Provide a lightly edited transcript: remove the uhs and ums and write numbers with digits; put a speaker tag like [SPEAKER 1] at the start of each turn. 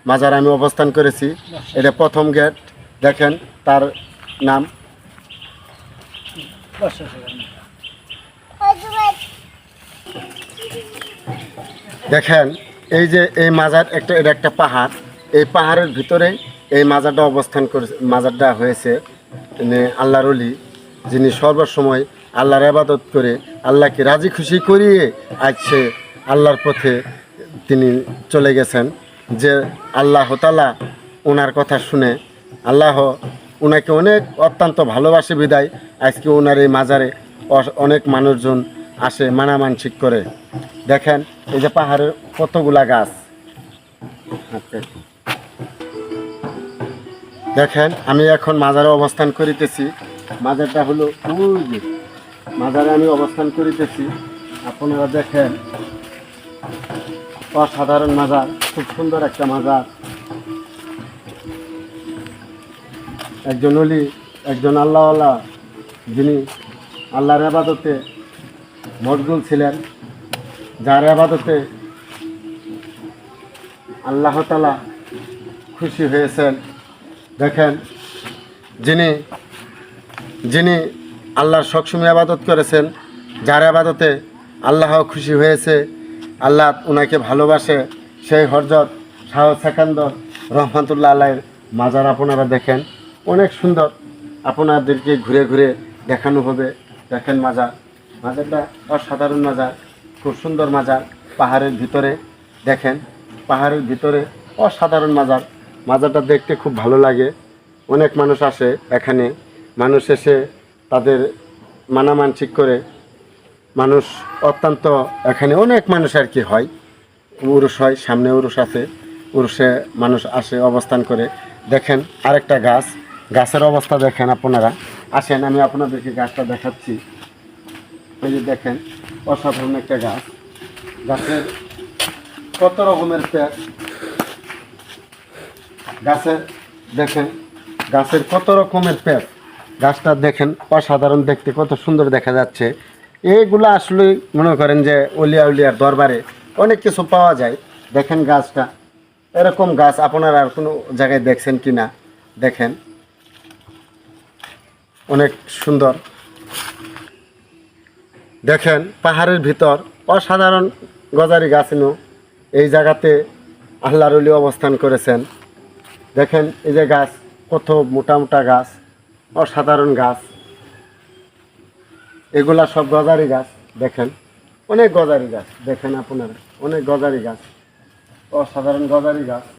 [SPEAKER 1] মাজার আমি অবস্থান করেছি। এটা প্রথম গেট, দেখেন তার নাম। দেখেন এই যে এই মাজার এটা একটা পাহাড়, এই পাহাড়ের ভিতরেই এই মাজারটা অবস্থান করে, মাজারটা হয়েছে। আল্লাহর ওলি যিনি সর্বসময় আল্লাহর ইবাদত করে আল্লাহকে রাজি খুশি করিয়ে আজ সে আল্লাহর পথে তিনি চলে গেছেন। যে আল্লাহ তাআলা ওনার কথা শুনে আল্লাহ ওনাকে অনেক অত্যন্ত ভালোবাসে বিদায় আজকে ওনার এই মাজারে অনেক মানুষজন আসে মানামানসিক করে। দেখেন এই যে পাহাড়ের কতগুলা গাছ। দেখেন আমি এখন মাজারে অবস্থান করিতেছি। মাজারটা হলো ওই যে মাজারে আমি অবস্থান করিতেছি। আপনারা দেখেন অসাধারণ মাজার, খুব সুন্দর একটা মাজার। একজন ওলি, একজন আল্লাহওয়ালা যিনি আল্লাহর ইবাদতে মশগুল ছিলেন, যার ইবাদতে আল্লাহ তাআলা খুশি হয়েছেন। দেখেন যিনি যিনি আল্লাহর সবসময় ইবাদত করেছেন, যার ইবাদতে আল্লাহ খুশি হয়েছে, আল্লাহ ওনাকে ভালোবাসে, সেই হযরত শাহ সেকান্দর রহমাতুল্লাহ আলাইহির মাজার আপনারা দেখেন, অনেক সুন্দর। আপনাদেরকে ঘুরে ঘুরে দেখানো হবে। দেখেন মাজারটা অসাধারণ মাজার, খুব সুন্দর মাজার। পাহাড়ের ভিতরে দেখেন, পাহাড়ের ভিতরে অসাধারণ মাজারটা দেখতে খুব ভালো লাগে। অনেক মানুষ আসে এখানে, মানুষ এসে তাদের মানামানসিক করে। মানুষ অত্যন্ত এখানে অনেক মানুষ আর কি হয়, উরুস হয়, সামনে উরুস আছে, উরুসে মানুষ আসে অবস্থান করে। দেখেন আরেকটা গাছ, গাছের অবস্থা দেখেন আপনারা। আসেন আমি আপনাদেরকে গাছটা দেখাচ্ছি। এই যে দেখেন অসাধারণ একটা গাছ, গাছের কত রকমের পেট। গাছের দেখেন গাছের কত রকমের পেট। গাছটা দেখেন অসাধারণ দেখতে, কত সুন্দর দেখা যাচ্ছে। এইগুলো আসলে মনে করেন যে অলিয়া উলিয়ার দরবারে অনেক কিছু পাওয়া যায়। দেখেন গাছটা, এরকম গাছ আপনারা আর কোনো জায়গায় দেখছেন কি না দেখেন, অনেক সুন্দর। দেখেন পাহাড়ের ভিতর অসাধারণ গজারি গাছ এই জায়গাতে আল্লাহর ওলি অবস্থান করেছেন। দেখেন এই যে গাছ, কত মোটা মোটা গাছ, অসাধারণ গাছ। এগুলা সব গজারি গাছ। দেখেন অনেক গজারি গাছ, দেখেন আপনারা অনেক গজারি গাছ, অসাধারণ গজারি গাছ।